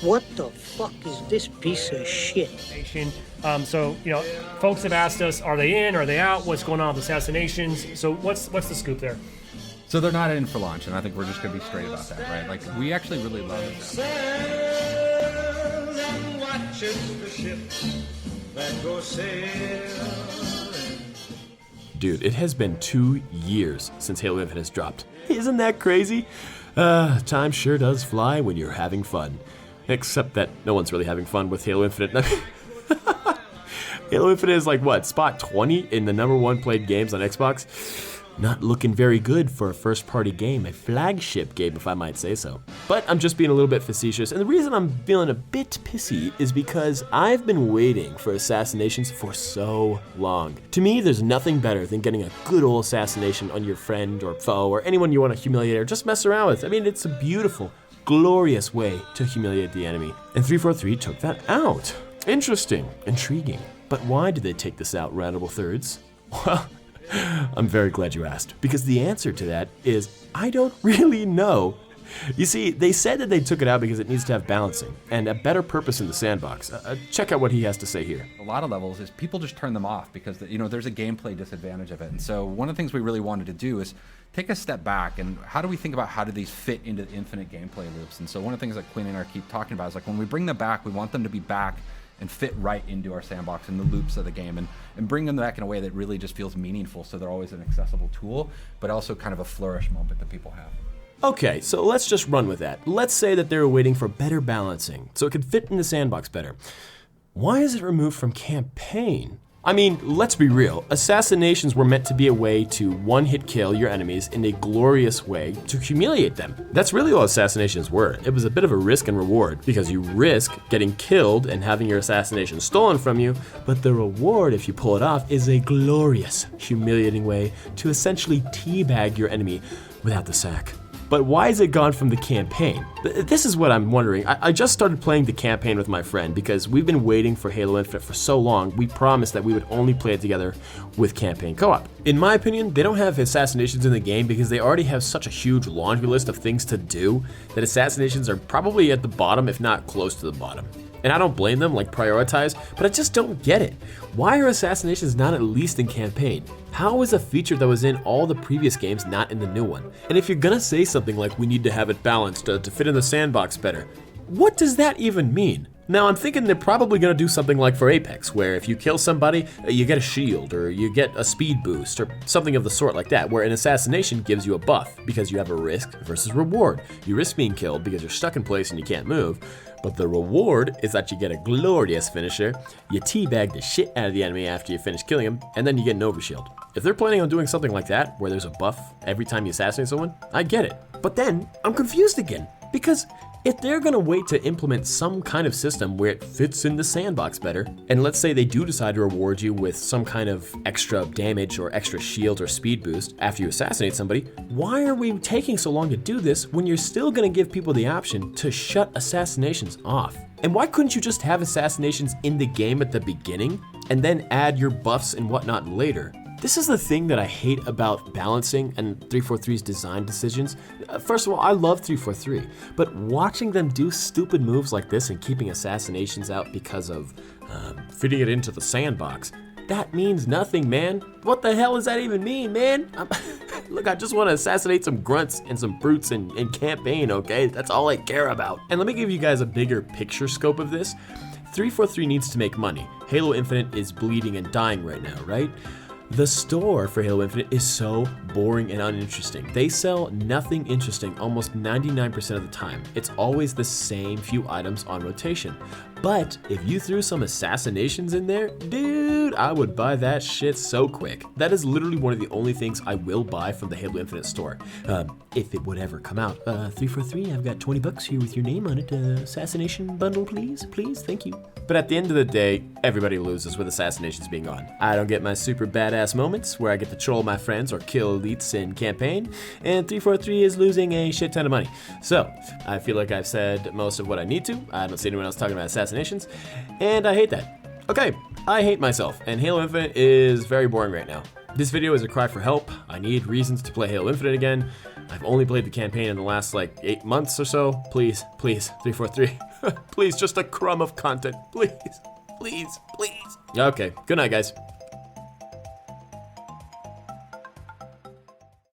What the fuck is this piece of shit? So, folks have asked us, are they in, are they out, what's going on with Assassinations? So what's the scoop there? So they're not in for launch, and I think we're just going to be straight about that, right? Like, we actually really love it. And watches the ships that go sailing. Dude, it has been 2 years since Halo Infinite has dropped. Isn't that crazy? Time sure does fly when you're having fun. Except that no one's really having fun with Halo Infinite. Halo Infinite is like, what, spot 20 in the #1 played games on Xbox? Not looking very good for a first-party game, a flagship game, if I might say so. But I'm just being a little bit facetious, and the reason I'm feeling a bit pissy is because I've been waiting for Assassinations for so long. To me, there's nothing better than getting a good old assassination on your friend or foe or anyone you want to humiliate or just mess around with. I mean, it's a beautiful, glorious way to humiliate the enemy. And 343 took that out. Interesting, intriguing. But why did they take this out, Roundable Thirds? Well, I'm very glad you asked, because the answer to that is I don't really know. You see, they said that they took it out because it needs to have balancing and a better purpose in the sandbox. Check out what he has to say here. A lot of levels is people just turn them off because there's a gameplay disadvantage of it. And so one of the things we really wanted to do is take a step back and how do we think about how do these fit into the infinite gameplay loops? And so one of the things that Quinn and I keep talking about is like when we bring them back, we want them to be back and fit right into our sandbox and the loops of the game and bring them back in a way that really just feels meaningful so they're always an accessible tool, but also kind of a flourish moment that people have. Okay, so let's just run with that. Let's say that they were waiting for better balancing, so it could fit in the sandbox better. Why is it removed from campaign? I mean, let's be real. Assassinations were meant to be a way to one-hit kill your enemies in a glorious way to humiliate them. That's really all assassinations were. It was a bit of a risk and reward because you risk getting killed and having your assassination stolen from you, but the reward, if you pull it off, is a glorious, humiliating way to essentially teabag your enemy without the sack. But why is it gone from the campaign? This is what I'm wondering. I just started playing the campaign with my friend because we've been waiting for Halo Infinite for so long. We promised that we would only play it together with campaign co-op. In my opinion, they don't have assassinations in the game because they already have such a huge laundry list of things to do that assassinations are probably at the bottom, if not close to the bottom. And I don't blame them, like prioritize, but I just don't get it. Why are assassinations not at least in campaign? How is a feature that was in all the previous games not in the new one? And if you're gonna say something like we need to have it balanced to fit in the sandbox better, what does that even mean? Now I'm thinking they're probably gonna do something like for Apex, where if you kill somebody, you get a shield, or you get a speed boost, or something of the sort like that, where an assassination gives you a buff, because you have a risk versus reward. You risk being killed because you're stuck in place and you can't move, but the reward is that you get a glorious finisher, you teabag the shit out of the enemy after you finish killing him, and then you get an overshield. If they're planning on doing something like that, where there's a buff every time you assassinate someone, I get it. But then, I'm confused again, because if they're gonna wait to implement some kind of system where it fits in the sandbox better, and let's say they do decide to reward you with some kind of extra damage or extra shield or speed boost after you assassinate somebody, why are we taking so long to do this when you're still gonna give people the option to shut assassinations off? And why couldn't you just have assassinations in the game at the beginning and then add your buffs and whatnot later? This is the thing that I hate about balancing and 343's design decisions. First of all, I love 343, but watching them do stupid moves like this and keeping assassinations out because of fitting it into the sandbox, that means nothing, man. What the hell does that even mean, man? Look, I just want to assassinate some grunts and some brutes in campaign, okay? That's all I care about. And let me give you guys a bigger picture scope of this. 343 needs to make money. Halo Infinite is bleeding and dying right now, right? The store for Halo Infinite is so boring and uninteresting. They sell nothing interesting almost 99% of the time. It's always the same few items on rotation. But if you threw some assassinations in there, dude, I would buy that shit so quick. That is literally one of the only things I will buy from the Halo Infinite store. If it would ever come out. 343, I've got $20 here with your name on it. Assassination bundle, please, thank you. But at the end of the day, everybody loses with assassinations being on. I don't get my super badass moments where I get to troll my friends or kill elites in campaign, and 343 is losing a shit ton of money. So, I feel like I've said most of what I need to. I don't see anyone else talking about assassinations, and I hate that. Okay, I hate myself, and Halo Infinite is very boring right now. This video is a cry for help. I need reasons to play Halo Infinite again. I've only played the campaign in the last like 8 months or so. Please, please, 343. Please, just a crumb of content. Please, please, please. Okay, good night, guys.